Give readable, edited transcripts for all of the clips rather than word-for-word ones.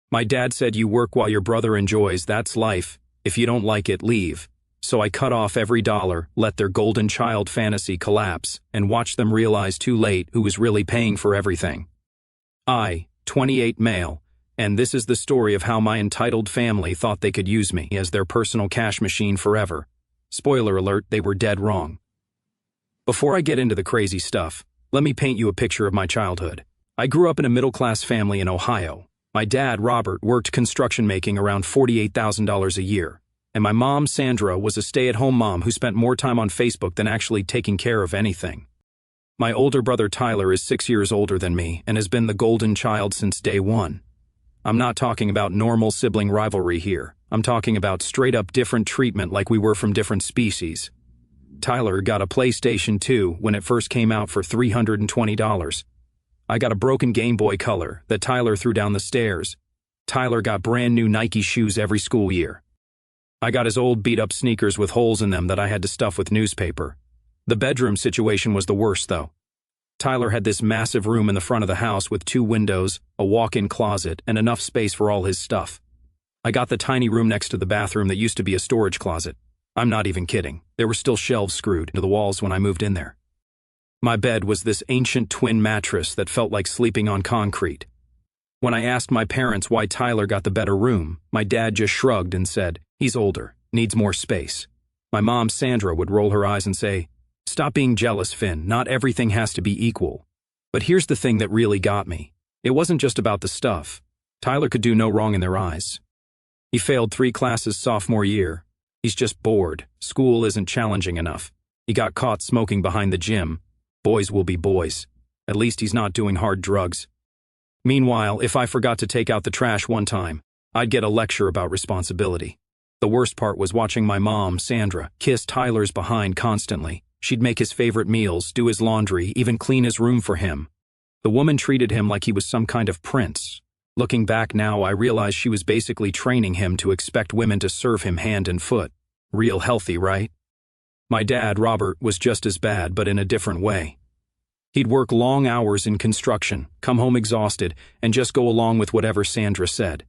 My dad said you work while your brother enjoys, that's life. If you don't like it, leave. So I cut off every dollar, let their golden child fantasy collapse, and watched them realize too late who was really paying for everything. I, 28 male, and this is the story of how my entitled family thought they could use me as their personal cash machine forever. Spoiler alert, they were dead wrong. Before I get into the crazy stuff, let me paint you a picture of my childhood. I grew up in a middle-class family in Ohio. My dad, Robert, worked construction making around $48,000 a year, and my mom, Sandra, was a stay-at-home mom who spent more time on Facebook than actually taking care of anything. My older brother Tyler is 6 years older than me and has been the golden child since day one. I'm not talking about normal sibling rivalry here. I'm talking about straight-up different treatment like we were from different species. Tyler got a PlayStation 2 when it first came out for $320. I got a broken Game Boy Color that Tyler threw down the stairs. Tyler got brand new Nike shoes every school year. I got his old beat-up sneakers with holes in them that I had to stuff with newspaper. The bedroom situation was the worst, though. Tyler had this massive room in the front of the house with 2 windows, a walk-in closet, and enough space for all his stuff. I got the tiny room next to the bathroom that used to be a storage closet. I'm not even kidding. There were still shelves screwed into the walls when I moved in there. My bed was this ancient twin mattress that felt like sleeping on concrete. When I asked my parents why Tyler got the better room, my dad just shrugged and said, "He's older, needs more space." My mom, Sandra, would roll her eyes and say, "Stop being jealous, Finn. Not everything has to be equal." But here's the thing that really got me. It wasn't just about the stuff. Tyler could do no wrong in their eyes. He failed 3 classes sophomore year. He's just bored. School isn't challenging enough. He got caught smoking behind the gym. Boys will be boys. At least he's not doing hard drugs. Meanwhile, if I forgot to take out the trash one time, I'd get a lecture about responsibility. The worst part was watching my mom, Sandra, kiss Tyler's behind constantly. She'd make his favorite meals, do his laundry, even clean his room for him. The woman treated him like he was some kind of prince. Looking back now, I realize she was basically training him to expect women to serve him hand and foot. Real healthy, right? My dad, Robert, was just as bad, but in a different way. He'd work long hours in construction, come home exhausted, and just go along with whatever Sandra said.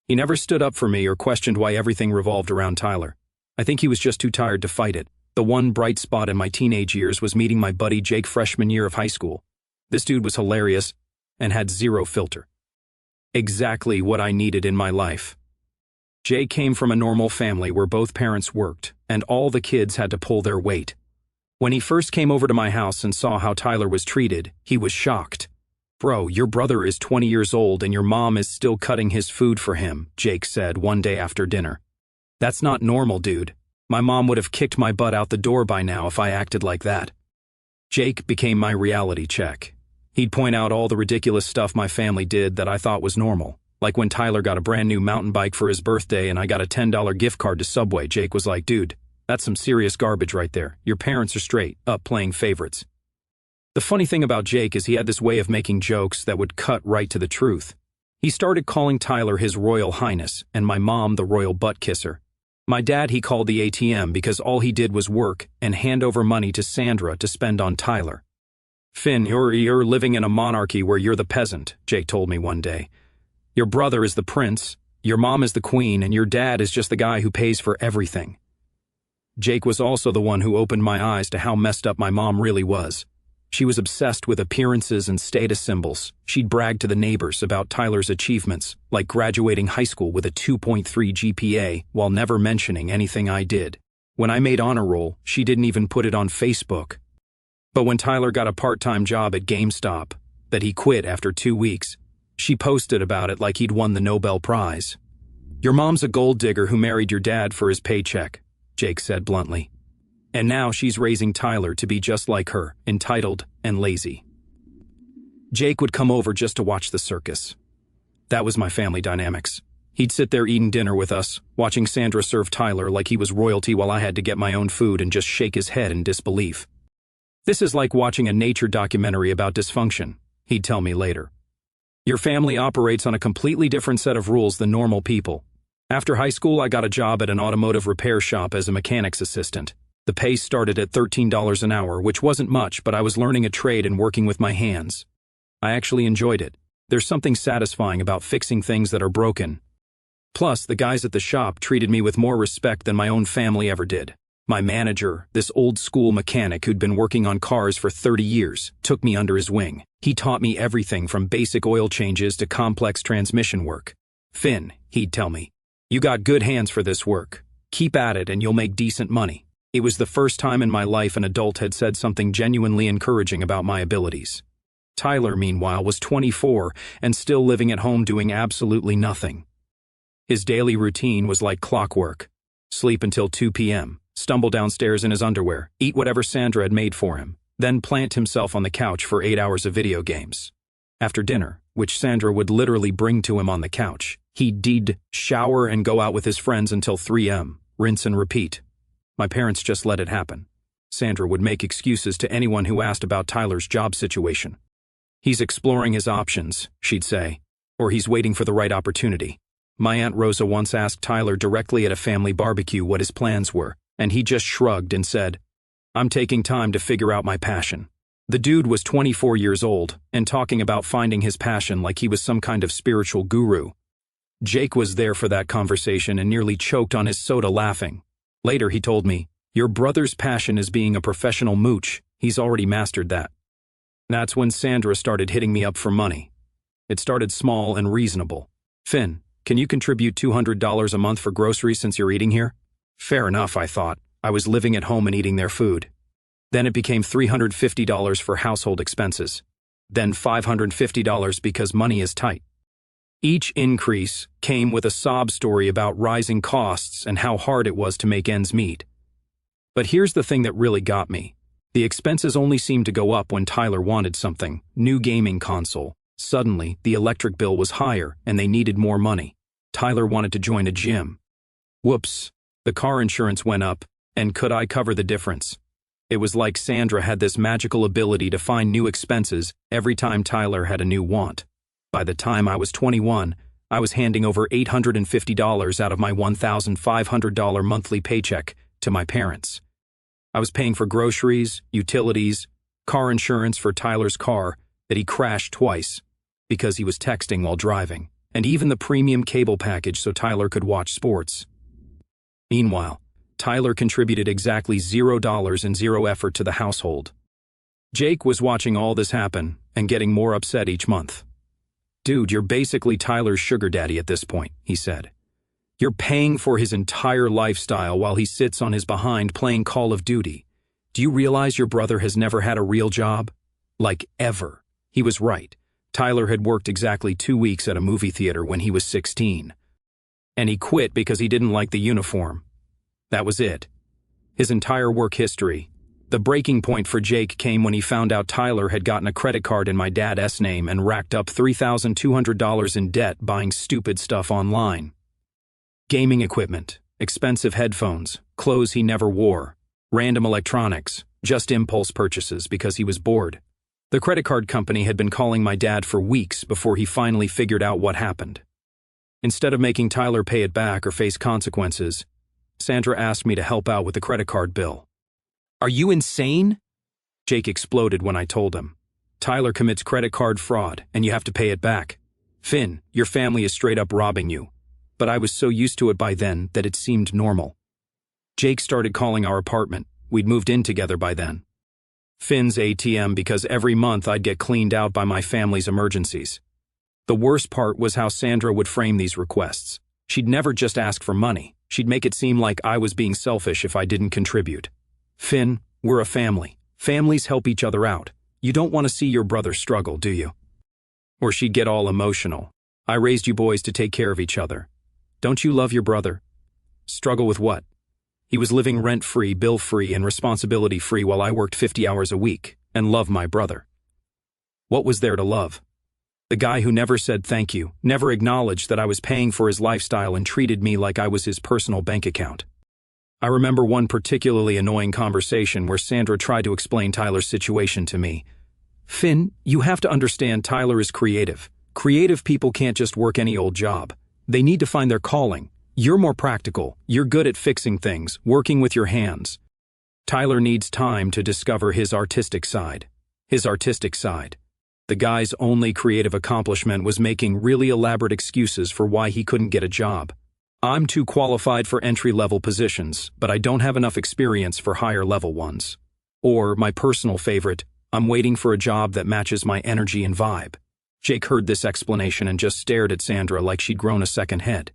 He never stood up for me or questioned why everything revolved around Tyler. I think he was just too tired to fight it. The one bright spot in my teenage years was meeting my buddy Jake freshman year of high school. This dude was hilarious and had zero filter. Exactly what I needed in my life. Jake came from a normal family where both parents worked, and all the kids had to pull their weight. When he first came over to my house and saw how Tyler was treated, he was shocked. "Bro, your brother is 20 years old and your mom is still cutting his food for him," Jake said one day after dinner. "That's not normal, dude. My mom would have kicked my butt out the door by now if I acted like that." Jake became my reality check. He'd point out all the ridiculous stuff my family did that I thought was normal. Like when Tyler got a brand new mountain bike for his birthday and I got a $10 gift card to Subway, Jake was like, "Dude, that's some serious garbage right there. Your parents are straight up playing favorites." The funny thing about Jake is he had this way of making jokes that would cut right to the truth. He started calling Tyler his Royal Highness and my mom the Royal Butt Kisser. My dad he called the ATM because all he did was work and hand over money to Sandra to spend on Tyler. "Finn, you're living in a monarchy where you're the peasant," Jake told me one day. "Your brother is the prince, your mom is the queen, and your dad is just the guy who pays for everything." Jake was also the one who opened my eyes to how messed up my mom really was. She was obsessed with appearances and status symbols. She'd brag to the neighbors about Tyler's achievements, like graduating high school with a 2.3 GPA, while never mentioning anything I did. When I made honor roll, she didn't even put it on Facebook. But when Tyler got a part-time job at GameStop, that he quit after 2 weeks, she posted about it like he'd won the Nobel Prize. "Your mom's a gold digger who married your dad for his paycheck," Jake said bluntly. "And now she's raising Tyler to be just like her, entitled and lazy." Jake would come over just to watch the circus. That was my family dynamics. He'd sit there eating dinner with us, watching Sandra serve Tyler like he was royalty while I had to get my own food and just shake his head in disbelief. "This is like watching a nature documentary about dysfunction," he'd tell me later. "Your family operates on a completely different set of rules than normal people." After high school, I got a job at an automotive repair shop as a mechanic's assistant. The pay started at $13 an hour, which wasn't much, but I was learning a trade and working with my hands. I actually enjoyed it. There's something satisfying about fixing things that are broken. Plus, the guys at the shop treated me with more respect than my own family ever did. My manager, this old-school mechanic who'd been working on cars for 30 years, took me under his wing. He taught me everything from basic oil changes to complex transmission work. "Finn," he'd tell me, "you got good hands for this work. Keep at it and you'll make decent money." It was the first time in my life an adult had said something genuinely encouraging about my abilities. Tyler, meanwhile, was 24 and still living at home doing absolutely nothing. His daily routine was like clockwork. Sleep until 2 p.m., stumble downstairs in his underwear, eat whatever Sandra had made for him, then plant himself on the couch for 8 hours of video games. After dinner, which Sandra would literally bring to him on the couch, he'd shower and go out with his friends until 3 a.m., rinse and repeat. My parents just let it happen. Sandra would make excuses to anyone who asked about Tyler's job situation. "He's exploring his options," she'd say, or "he's waiting for the right opportunity." My Aunt Rosa once asked Tyler directly at a family barbecue what his plans were, and he just shrugged and said, "I'm taking time to figure out my passion." The dude was 24 years old and talking about finding his passion like he was some kind of spiritual guru. Jake was there for that conversation and nearly choked on his soda laughing. Later he told me, "Your brother's passion is being a professional mooch. He's already mastered that." That's when Sandra started hitting me up for money. It started small and reasonable. "Finn, can you contribute $200 a month for groceries since you're eating here?" Fair enough, I thought. I was living at home and eating their food. Then it became $350 for household expenses. Then $550 because money is tight. Each increase came with a sob story about rising costs and how hard it was to make ends meet. But here's the thing that really got me. The expenses only seemed to go up when Tyler wanted something, new gaming console. Suddenly, the electric bill was higher and they needed more money. Tyler wanted to join a gym. Whoops, the car insurance went up, and could I cover the difference? It was like Sandra had this magical ability to find new expenses every time Tyler had a new want. By the time I was 21, I was handing over $850 out of my $1,500 monthly paycheck to my parents. I was paying for groceries, utilities, car insurance for Tyler's car that he crashed twice because he was texting while driving, and even the premium cable package so Tyler could watch sports. Meanwhile, Tyler contributed exactly $0 and zero effort to the household. Jake was watching all this happen and getting more upset each month. "Dude, you're basically Tyler's sugar daddy at this point," he said. "You're paying for his entire lifestyle while he sits on his behind playing Call of Duty. Do you realize your brother has never had a real job? Like, ever." He was right. Tyler had worked exactly 2 weeks at a movie theater when he was 16. And he quit because he didn't like the uniform. That was it. His entire work history. The breaking point for Jake came when he found out Tyler had gotten a credit card in my dad's name and racked up $3,200 in debt buying stupid stuff online. Gaming equipment, expensive headphones, clothes he never wore, random electronics, just impulse purchases because he was bored. The credit card company had been calling my dad for weeks before he finally figured out what happened. Instead of making Tyler pay it back or face consequences, Sandra asked me to help out with the credit card bill. "Are you insane?" Jake exploded when I told him. "Tyler commits credit card fraud, and you have to pay it back. Finn, your family is straight up robbing you." But I was so used to it by then that it seemed normal. Jake started calling our apartment. We'd moved in together by then. Finn's ATM because every month I'd get cleaned out by my family's emergencies. The worst part was how Sandra would frame these requests. She'd never just ask for money. She'd make it seem like I was being selfish if I didn't contribute. "Finn, we're a family. Families help each other out. You don't want to see your brother struggle, do you?" Or she'd get all emotional. "I raised you boys to take care of each other. Don't you love your brother?" Struggle with what? He was living rent-free, bill-free, and responsibility-free while I worked 50 hours a week and loved my brother. What was there to love? The guy who never said thank you, never acknowledged that I was paying for his lifestyle and treated me like I was his personal bank account. I remember one particularly annoying conversation where Sandra tried to explain Tyler's situation to me. "Finn, you have to understand Tyler is creative. Creative people can't just work any old job. They need to find their calling. You're more practical. You're good at fixing things, working with your hands. Tyler needs time to discover his artistic side. His artistic side." The guy's only creative accomplishment was making really elaborate excuses for why he couldn't get a job. I'm too qualified for entry-level positions, but I don't have enough experience for higher-level ones. Or, my personal favorite, I'm waiting for a job that matches my energy and vibe. Jake heard this explanation and just stared at Sandra like she'd grown a second head.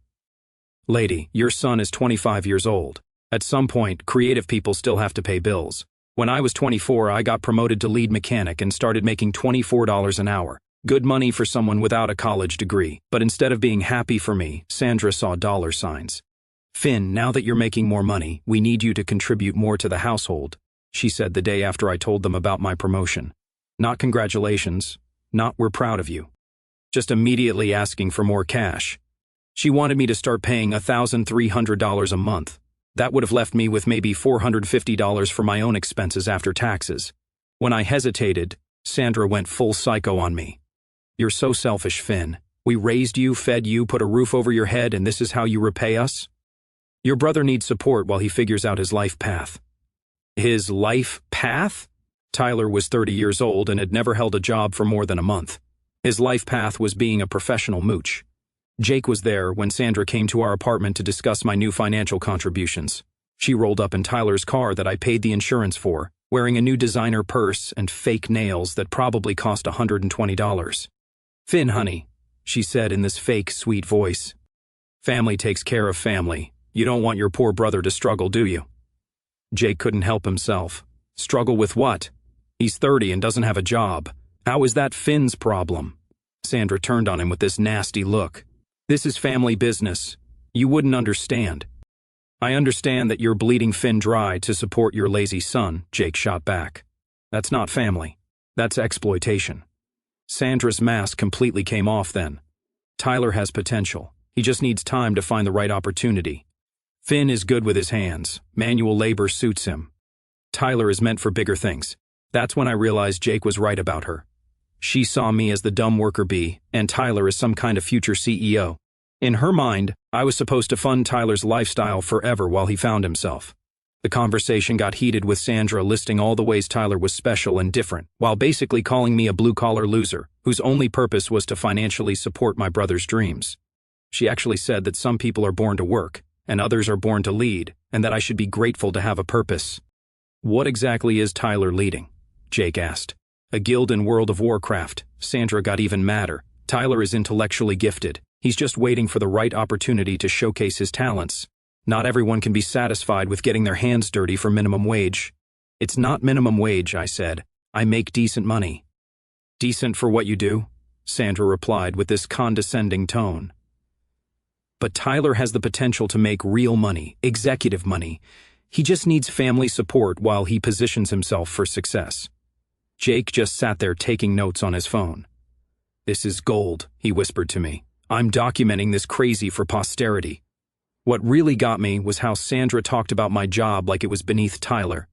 Lady, your son is 25 years old. At some point, creative people still have to pay bills. When I was 24, I got promoted to lead mechanic and started making $24 an hour. Good money for someone without a college degree. But instead of being happy for me, Sandra saw dollar signs. Finn, now that you're making more money, we need you to contribute more to the household, she said the day after I told them about my promotion. Not congratulations, not we're proud of you. Just immediately asking for more cash. She wanted me to start paying $1,300 a month. That would have left me with maybe $450 for my own expenses after taxes. When I hesitated, Sandra went full psycho on me. You're so selfish, Finn. We raised you, fed you, put a roof over your head, and this is how you repay us? Your brother needs support while he figures out his life path. His life path? Tyler was 30 years old and had never held a job for more than a month. His life path was being a professional mooch. Jake was there when Sandra came to our apartment to discuss my new financial contributions. She rolled up in Tyler's car that I paid the insurance for, wearing a new designer purse and fake nails that probably cost $120. Finn, honey, she said in this fake, sweet voice. Family takes care of family. You don't want your poor brother to struggle, do you? Jake couldn't help himself. Struggle with what? He's 30 and doesn't have a job. How is that Finn's problem? Sandra turned on him with this nasty look. This is family business. You wouldn't understand. I understand that you're bleeding Finn dry to support your lazy son, Jake shot back. That's not family. That's exploitation. Sandra's mask completely came off then. Tyler has potential. He just needs time to find the right opportunity. Finn is good with his hands. Manual labor suits him. Tyler is meant for bigger things. That's when I realized Jake was right about her. She saw me as the dumb worker bee, and Tyler as some kind of future CEO. In her mind, I was supposed to fund Tyler's lifestyle forever while he found himself. The conversation got heated with Sandra listing all the ways Tyler was special and different, while basically calling me a blue-collar loser, whose only purpose was to financially support my brother's dreams. She actually said that some people are born to work, and others are born to lead, and that I should be grateful to have a purpose. What exactly is Tyler leading? Jake asked. A guild in World of Warcraft. Sandra got even madder. Tyler is intellectually gifted. He's just waiting for the right opportunity to showcase his talents. Not everyone can be satisfied with getting their hands dirty for minimum wage. It's not minimum wage, I said. I make decent money. Decent for what you do? Sandra replied with this condescending tone. But Tyler has the potential to make real money, executive money. He just needs family support while he positions himself for success. Jake just sat there taking notes on his phone. This is gold, he whispered to me. I'm documenting this crazy for posterity. What really got me was how Sandra talked about my job like it was beneath Tyler.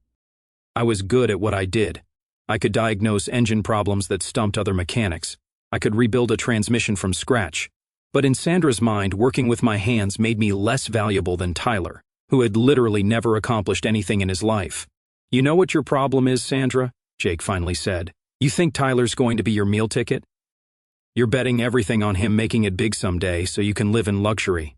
I was good at what I did. I could diagnose engine problems that stumped other mechanics. I could rebuild a transmission from scratch. But in Sandra's mind, working with my hands made me less valuable than Tyler, who had literally never accomplished anything in his life. You know what your problem is, Sandra? Jake finally said. You think Tyler's going to be your meal ticket? You're betting everything on him making it big someday so you can live in luxury.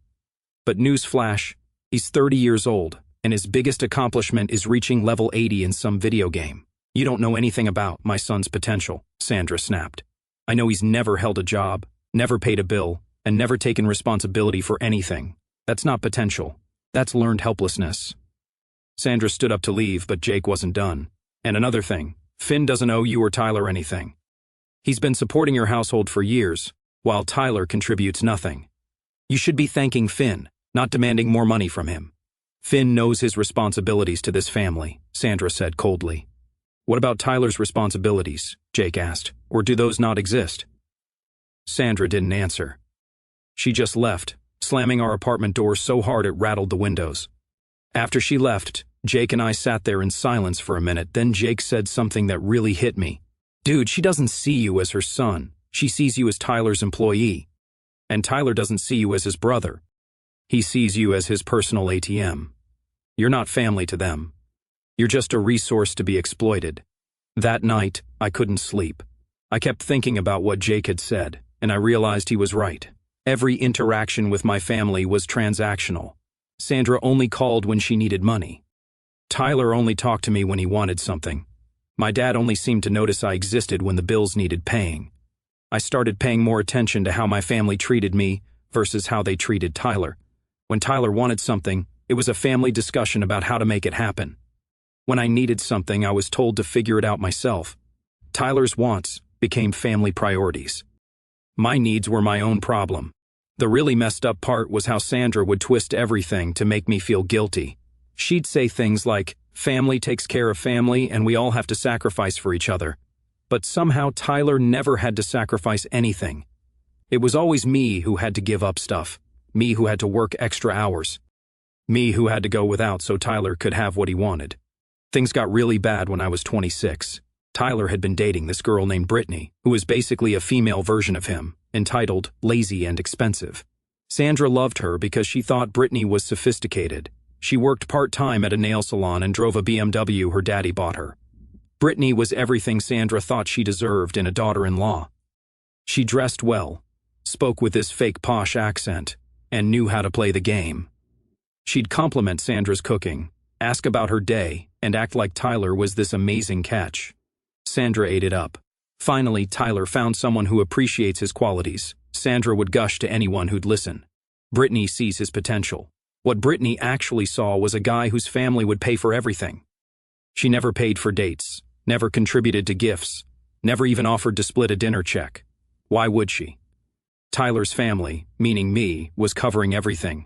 But newsflash, he's 30 years old, and his biggest accomplishment is reaching level 80 in some video game. You don't know anything about my son's potential, Sandra snapped. I know he's never held a job, never paid a bill, and never taken responsibility for anything. That's not potential. That's learned helplessness. Sandra stood up to leave, but Jake wasn't done. And another thing, Finn doesn't owe you or Tyler anything. He's been supporting your household for years, while Tyler contributes nothing. You should be thanking Finn, not demanding more money from him. Finn knows his responsibilities to this family, Sandra said coldly. What about Tyler's responsibilities? Jake asked. Or do those not exist? Sandra didn't answer. She just left, slamming our apartment door so hard it rattled the windows. After she left, Jake and I sat there in silence for a minute, then Jake said something that really hit me. Dude, she doesn't see you as her son. She sees you as Tyler's employee. And Tyler doesn't see you as his brother. He sees you as his personal ATM. You're not family to them. You're just a resource to be exploited. That night, I couldn't sleep. I kept thinking about what Jake had said, and I realized he was right. Every interaction with my family was transactional. Sandra only called when she needed money. Tyler only talked to me when he wanted something. My dad only seemed to notice I existed when the bills needed paying. I started paying more attention to how my family treated me versus how they treated Tyler. When Tyler wanted something, it was a family discussion about how to make it happen. When I needed something, I was told to figure it out myself. Tyler's wants became family priorities. My needs were my own problem. The really messed up part was how Sandra would twist everything to make me feel guilty. She'd say things like, family takes care of family and we all have to sacrifice for each other. But somehow Tyler never had to sacrifice anything. It was always me who had to give up stuff. Me who had to work extra hours. Me who had to go without so Tyler could have what he wanted. Things got really bad when I was 26. Tyler had been dating this girl named Brittany, who was basically a female version of him, entitled lazy and expensive. Sandra loved her because she thought Brittany was sophisticated. She worked part-time at a nail salon and drove a BMW her daddy bought her. Brittany was everything Sandra thought she deserved in a daughter-in-law. She dressed well, spoke with this fake posh accent, and knew how to play the game. She'd compliment Sandra's cooking, ask about her day, and act like Tyler was this amazing catch. Sandra ate it up. Finally, Tyler found someone who appreciates his qualities. Sandra would gush to anyone who'd listen. Brittany sees his potential. What Brittany actually saw was a guy whose family would pay for everything. She never paid for dates, never contributed to gifts, never even offered to split a dinner check. Why would she? Tyler's family, meaning me, was covering everything.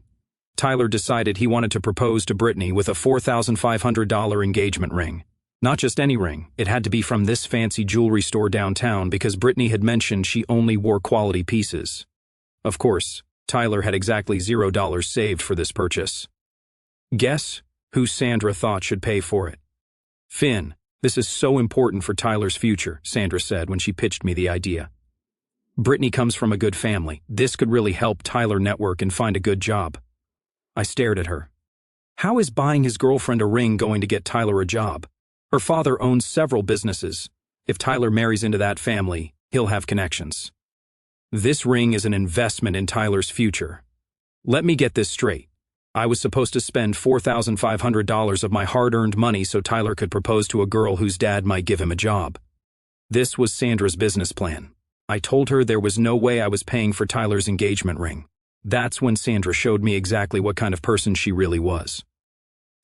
Tyler decided he wanted to propose to Brittany with a $4,500 engagement ring. Not just any ring, it had to be from this fancy jewelry store downtown because Brittany had mentioned she only wore quality pieces. Of course, Tyler had exactly $0 saved for this purchase. Guess who Sandra thought should pay for it? Finn. This is so important for Tyler's future, Sandra said when she pitched me the idea. Brittany comes from a good family. This could really help Tyler network and find a good job. I stared at her. How is buying his girlfriend a ring going to get Tyler a job? Her father owns several businesses. If Tyler marries into that family, he'll have connections. This ring is an investment in Tyler's future. Let me get this straight. I was supposed to spend $4,500 of my hard-earned money so Tyler could propose to a girl whose dad might give him a job. This was Sandra's business plan. I told her there was no way I was paying for Tyler's engagement ring. That's when Sandra showed me exactly what kind of person she really was.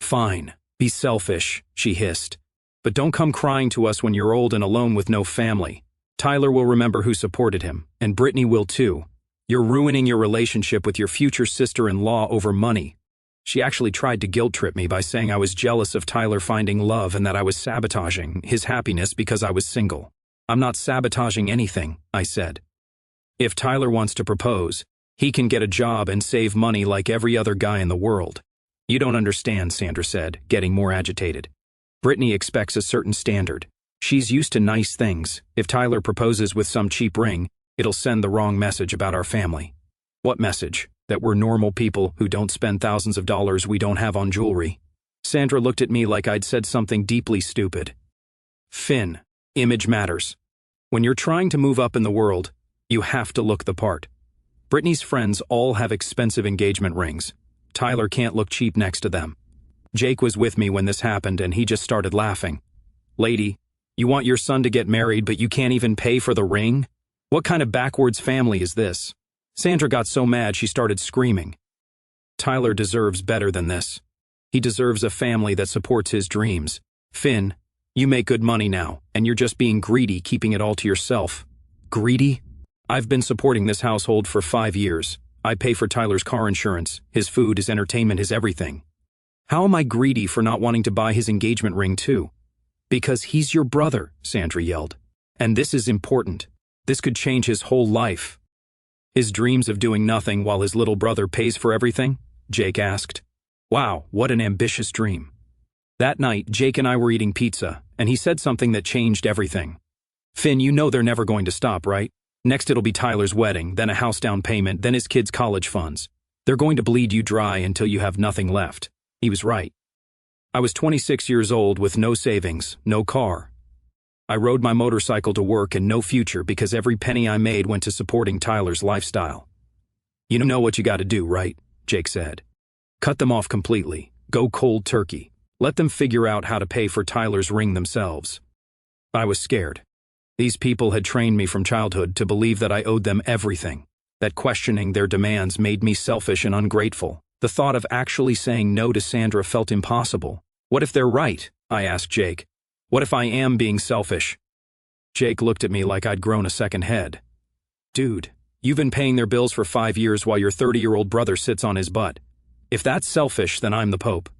Fine, be selfish, she hissed. But don't come crying to us when you're old and alone with no family. Tyler will remember who supported him, and Brittany will too. You're ruining your relationship with your future sister-in-law over money. She actually tried to guilt-trip me by saying I was jealous of Tyler finding love and that I was sabotaging his happiness because I was single. I'm not sabotaging anything, I said. If Tyler wants to propose, he can get a job and save money like every other guy in the world. You don't understand, Sandra said, getting more agitated. Brittany expects a certain standard. She's used to nice things. If Tyler proposes with some cheap ring, it'll send the wrong message about our family. What message? That we're normal people who don't spend thousands of dollars we don't have on jewelry. Sandra looked at me like I'd said something deeply stupid. Finn, image matters. When you're trying to move up in the world, you have to look the part. Brittany's friends all have expensive engagement rings. Tyler can't look cheap next to them. Jake was with me when this happened and he just started laughing. Lady, you want your son to get married but you can't even pay for the ring? What kind of backwards family is this? Sandra got so mad she started screaming. Tyler deserves better than this. He deserves a family that supports his dreams. Finn, you make good money now, and you're just being greedy, keeping it all to yourself. Greedy? I've been supporting this household for 5 years. I pay for Tyler's car insurance, his food, his entertainment, his everything. How am I greedy for not wanting to buy his engagement ring too? Because he's your brother, Sandra yelled. And this is important. This could change his whole life. His dreams of doing nothing while his little brother pays for everything? Jake asked. Wow, what an ambitious dream. That night, Jake and I were eating pizza, and he said something that changed everything. Finn, you know they're never going to stop, right? Next it'll be Tyler's wedding, then a house down payment, then his kids' college funds. They're going to bleed you dry until you have nothing left. He was right. I was 26 years old with no savings, no car. I rode my motorcycle to work and no future because every penny I made went to supporting Tyler's lifestyle. You know what you gotta do, right? Jake said. Cut them off completely. Go cold turkey. Let them figure out how to pay for Tyler's ring themselves. I was scared. These people had trained me from childhood to believe that I owed them everything, that questioning their demands made me selfish and ungrateful. The thought of actually saying no to Sandra felt impossible. What if they're right? I asked Jake. What if I am being selfish? Jake looked at me like I'd grown a second head. Dude, you've been paying their bills for 5 years while your 30-year-old brother sits on his butt. If that's selfish, then I'm the Pope.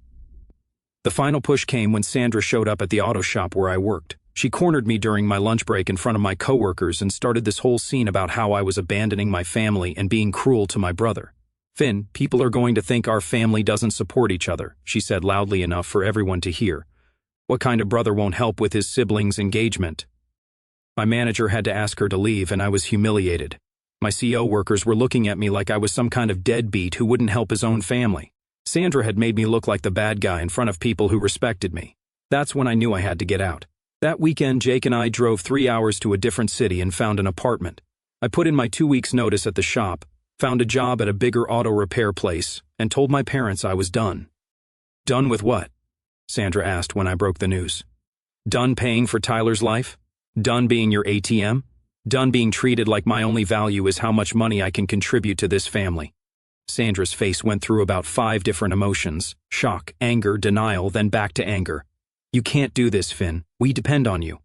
The final push came when Sandra showed up at the auto shop where I worked. She cornered me during my lunch break in front of my coworkers and started this whole scene about how I was abandoning my family and being cruel to my brother. Finn, people are going to think our family doesn't support each other, she said loudly enough for everyone to hear. What kind of brother won't help with his siblings' engagement? My manager had to ask her to leave and I was humiliated. My CO workers were looking at me like I was some kind of deadbeat who wouldn't help his own family. Sandra had made me look like the bad guy in front of people who respected me. That's when I knew I had to get out. That weekend, Jake and I drove 3 hours to a different city and found an apartment. I put in my 2 weeks' notice at the shop, found a job at a bigger auto repair place, and told my parents I was done. Done with what? Sandra asked when I broke the news. Done paying for Tyler's life? Done being your ATM? Done being treated like my only value is how much money I can contribute to this family. Sandra's face went through about 5 different emotions: shock, anger, denial, then back to anger. You can't do this, Finn. We depend on you.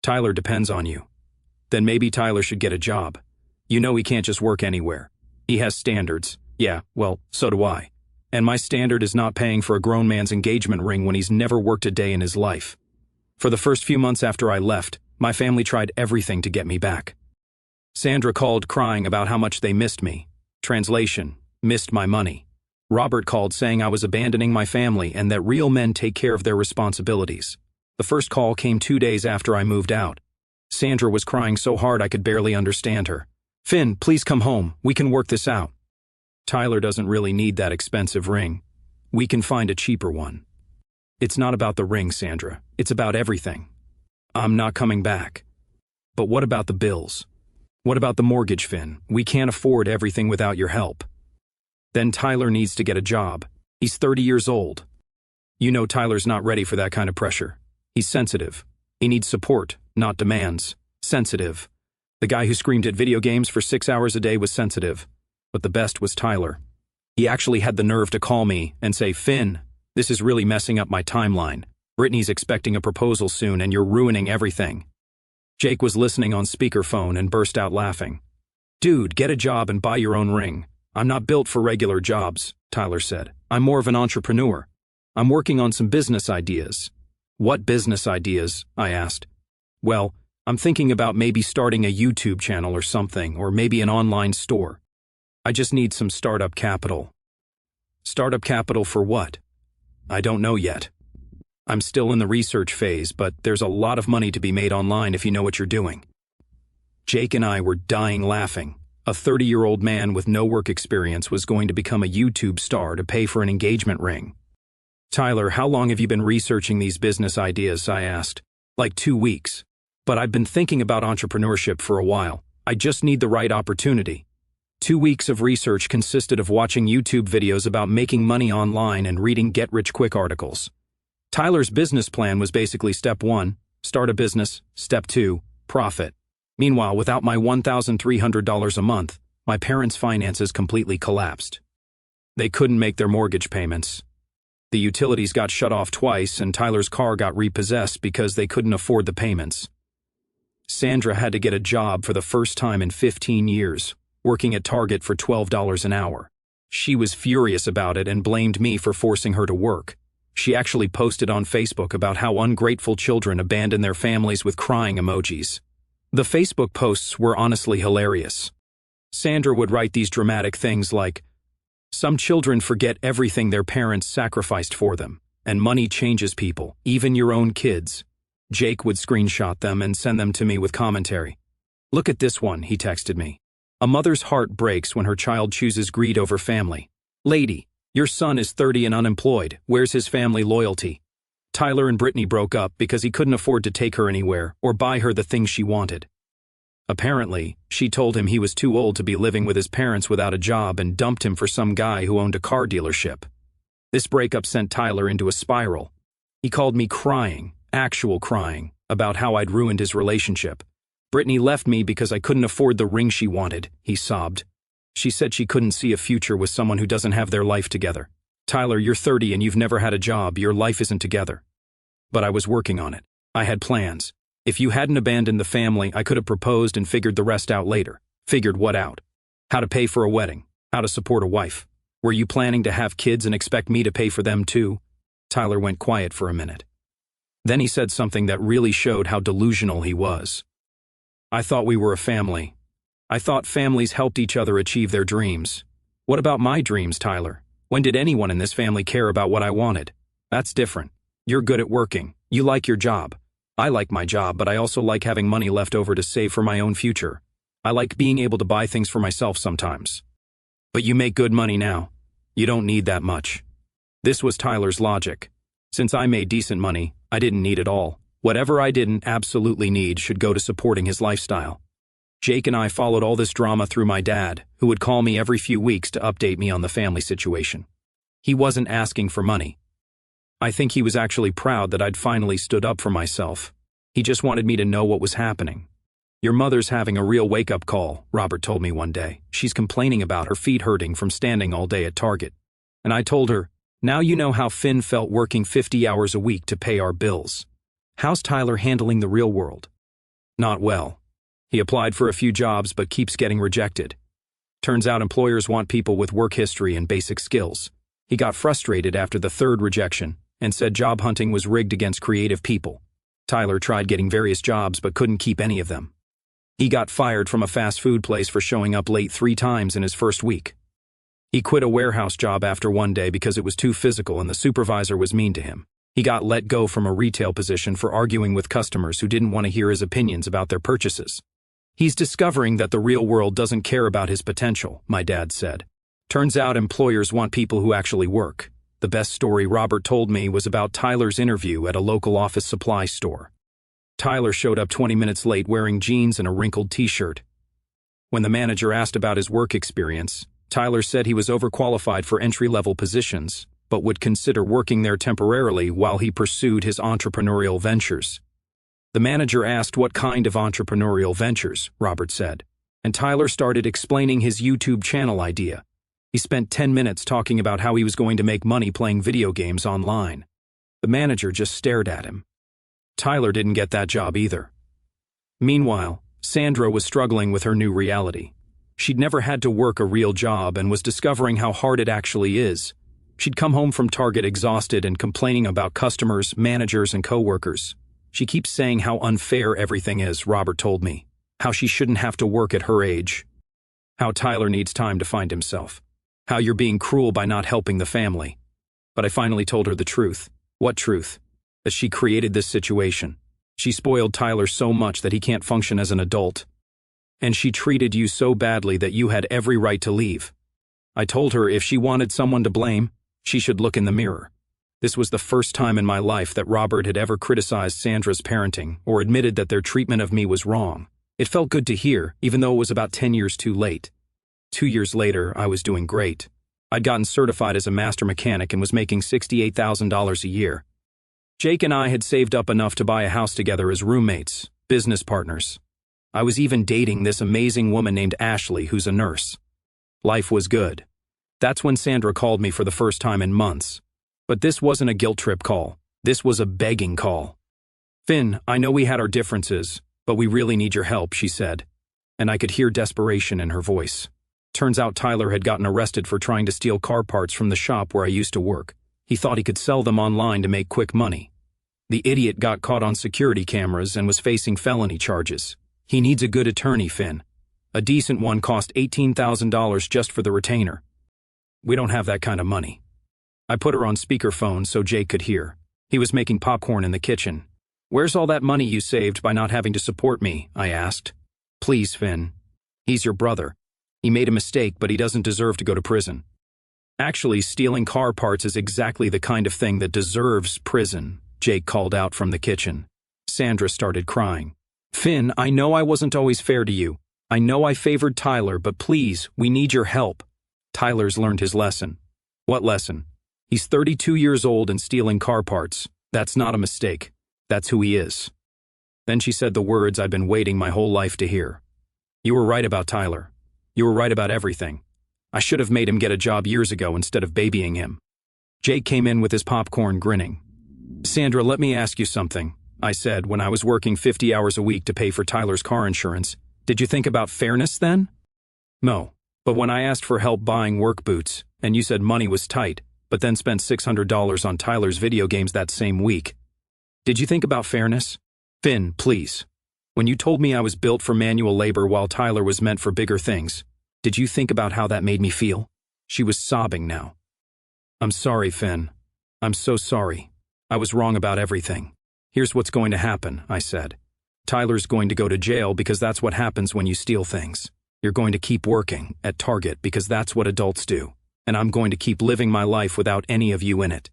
Tyler depends on you. Then maybe Tyler should get a job. You know he can't just work anywhere. He has standards. Yeah, well, so do I. And my standard is not paying for a grown man's engagement ring when he's never worked a day in his life. For the first few months after I left, my family tried everything to get me back. Sandra called crying about how much they missed me. Translation: missed my money. Robert called saying I was abandoning my family and that real men take care of their responsibilities. The first call came 2 days after I moved out. Sandra was crying so hard I could barely understand her. Finn, please come home. We can work this out. Tyler doesn't really need that expensive ring. We can find a cheaper one. It's not about the ring, Sandra. It's about everything. I'm not coming back. But what about the bills? What about the mortgage, Finn? We can't afford everything without your help. Then Tyler needs to get a job. He's 30 years old. You know Tyler's not ready for that kind of pressure. He's sensitive. He needs support, not demands. Sensitive. The guy who screamed at video games for 6 hours a day was sensitive. But the best was Tyler. He actually had the nerve to call me and say, Finn, this is really messing up my timeline. Brittany's expecting a proposal soon and you're ruining everything. Jake was listening on speakerphone and burst out laughing. Dude, get a job and buy your own ring. I'm not built for regular jobs, Tyler said. I'm more of an entrepreneur. I'm working on some business ideas. What business ideas? I asked. Well, I'm thinking about maybe starting a YouTube channel or something, or maybe an online store. I just need some startup capital. Startup capital for what? I don't know yet. I'm still in the research phase, but there's a lot of money to be made online if you know what you're doing. Jake and I were dying laughing. A 30-year-old man with no work experience was going to become a YouTube star to pay for an engagement ring. Tyler, how long have you been researching these business ideas? I asked. Like 2 weeks. But I've been thinking about entrepreneurship for a while. I just need the right opportunity. 2 weeks of research consisted of watching YouTube videos about making money online and reading get-rich-quick articles. Tyler's business plan was basically step 1, start a business, step 2, profit. Meanwhile, without my $1,300 a month, my parents' finances completely collapsed. They couldn't make their mortgage payments. The utilities got shut off twice and Tyler's car got repossessed because they couldn't afford the payments. Sandra had to get a job for the first time in 15 years, working at Target for $12 an hour. She was furious about it and blamed me for forcing her to work. She actually posted on Facebook about how ungrateful children abandon their families with crying emojis. The Facebook posts were honestly hilarious. Sandra would write these dramatic things like, "Some children forget everything their parents sacrificed for them, and money changes people, even your own kids." Jake would screenshot them and send them to me with commentary. "Look at this one," he texted me. "A mother's heart breaks when her child chooses greed over family. Lady, your son is 30 and unemployed. Where's his family loyalty?" Tyler and Brittany broke up because he couldn't afford to take her anywhere or buy her the things she wanted. Apparently, she told him he was too old to be living with his parents without a job and dumped him for some guy who owned a car dealership. This breakup sent Tyler into a spiral. He called me crying, actual crying, about how I'd ruined his relationship. Brittany left me because I couldn't afford the ring she wanted, he sobbed. She said she couldn't see a future with someone who doesn't have their life together. Tyler, you're 30 and you've never had a job, your life isn't together. But I was working on it. I had plans. If you hadn't abandoned the family, I could have proposed and figured the rest out later. Figured what out? How to pay for a wedding. How to support a wife. Were you planning to have kids and expect me to pay for them too? Tyler went quiet for a minute. Then he said something that really showed how delusional he was. I thought we were a family. I thought families helped each other achieve their dreams. What about my dreams, Tyler? When did anyone in this family care about what I wanted? That's different. You're good at working. You like your job. I like my job, but I also like having money left over to save for my own future. I like being able to buy things for myself sometimes. But you make good money now. You don't need that much. This was Tyler's logic. Since I made decent money, I didn't need it all. Whatever I didn't absolutely need should go to supporting his lifestyle. Jake and I followed all this drama through my dad, who would call me every few weeks to update me on the family situation. He wasn't asking for money. I think he was actually proud that I'd finally stood up for myself. He just wanted me to know what was happening. Your mother's having a real wake-up call, Robert told me one day. She's complaining about her feet hurting from standing all day at Target. And I told her, now you know how Finn felt working 50 hours a week to pay our bills. How's Tyler handling the real world? Not well. He applied for a few jobs but keeps getting rejected. Turns out employers want people with work history and basic skills. He got frustrated after the third rejection and said job hunting was rigged against creative people. Tyler tried getting various jobs but couldn't keep any of them. He got fired from a fast food place for showing up late 3 times in his first week. He quit a warehouse job after one day because it was too physical and the supervisor was mean to him. He got let go from a retail position for arguing with customers who didn't want to hear his opinions about their purchases. He's discovering that the real world doesn't care about his potential, my dad said. Turns out employers want people who actually work. The best story Robert told me was about Tyler's interview at a local office supply store. Tyler showed up 20 minutes late wearing jeans and a wrinkled t-shirt. When the manager asked about his work experience, Tyler said he was overqualified for entry-level positions, but would consider working there temporarily while he pursued his entrepreneurial ventures. The manager asked what kind of entrepreneurial ventures, Robert said, and Tyler started explaining his YouTube channel idea. He spent 10 minutes talking about how he was going to make money playing video games online. The manager just stared at him. Tyler didn't get that job either. Meanwhile, Sandra was struggling with her new reality. She'd never had to work a real job and was discovering how hard it actually is. She'd come home from Target exhausted and complaining about customers, managers, and coworkers. She keeps saying how unfair everything is, Robert told me. How she shouldn't have to work at her age. How Tyler needs time to find himself. How you're being cruel by not helping the family. But I finally told her the truth. What truth? That she created this situation. She spoiled Tyler so much that he can't function as an adult. And she treated you so badly that you had every right to leave. I told her if she wanted someone to blame, she should look in the mirror. This was the first time in my life that Robert had ever criticized Sandra's parenting or admitted that their treatment of me was wrong. It felt good to hear, even though it was about 10 years too late. 2 years later, I was doing great. I'd gotten certified as a master mechanic and was making $68,000 a year. Jake and I had saved up enough to buy a house together as roommates, business partners. I was even dating this amazing woman named Ashley, who's a nurse. Life was good. That's when Sandra called me for the first time in months. But this wasn't a guilt trip call. This was a begging call. Finn, I know we had our differences, but we really need your help, she said. And I could hear desperation in her voice. Turns out Tyler had gotten arrested for trying to steal car parts from the shop where I used to work. He thought he could sell them online to make quick money. The idiot got caught on security cameras and was facing felony charges. He needs a good attorney, Finn. A decent one cost $18,000 just for the retainer. We don't have that kind of money. I put her on speakerphone so Jake could hear. He was making popcorn in the kitchen. Where's all that money you saved by not having to support me? I asked. Please, Finn. He's your brother. He made a mistake, but he doesn't deserve to go to prison. Actually, stealing car parts is exactly the kind of thing that deserves prison, Jake called out from the kitchen. Sandra started crying. Finn, I know I wasn't always fair to you. I know I favored Tyler, but please, we need your help. Tyler's learned his lesson. What lesson? He's 32 years old and stealing car parts. That's not a mistake. That's who he is. Then she said the words I'd been waiting my whole life to hear. You were right about Tyler. You were right about everything. I should have made him get a job years ago instead of babying him. Jake came in with his popcorn, grinning. Sandra, let me ask you something, I said when I was working 50 hours a week to pay for Tyler's car insurance. Did you think about fairness then? No. But when I asked for help buying work boots, and you said money was tight, but then spent $600 on Tyler's video games that same week, did you think about fairness? Finn, please. When you told me I was built for manual labor while Tyler was meant for bigger things, did you think about how that made me feel? She was sobbing now. I'm sorry, Finn. I'm so sorry. I was wrong about everything. Here's what's going to happen, I said. Tyler's going to go to jail because that's what happens when you steal things. You're going to keep working at Target because that's what adults do. And I'm going to keep living my life without any of you in it.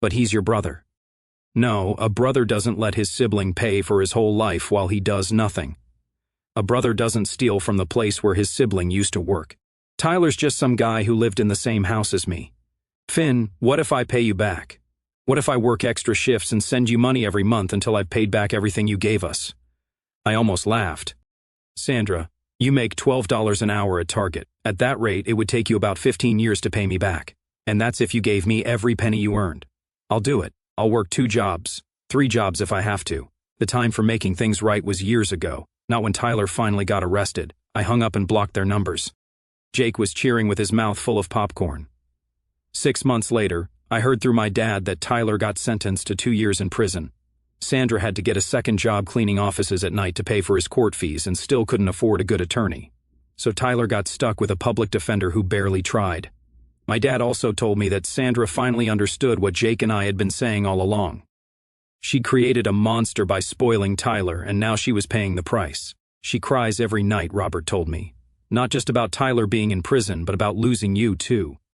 But he's your brother. No, a brother doesn't let his sibling pay for his whole life while he does nothing. A brother doesn't steal from the place where his sibling used to work. Tyler's just some guy who lived in the same house as me. Finn, what if I pay you back? What if I work extra shifts and send you money every month until I've paid back everything you gave us? I almost laughed. Sandra, you make $12 an hour at Target. At that rate, it would take you about 15 years to pay me back. And that's if you gave me every penny you earned. I'll do it. I'll work 2 jobs, 3 jobs if I have to. The time for making things right was years ago, not when Tyler finally got arrested. I hung up and blocked their numbers. Jake was cheering with his mouth full of popcorn. 6 months later, I heard through my dad that Tyler got sentenced to 2 years in prison. Sandra had to get a second job cleaning offices at night to pay for his court fees and still couldn't afford a good attorney. So Tyler got stuck with a public defender who barely tried. My dad also told me that Sandra finally understood what Jake and I had been saying all along. She created a monster by spoiling Tyler, and now she was paying the price. She cries every night, Robert told me. Not just about Tyler being in prison, but about losing you too.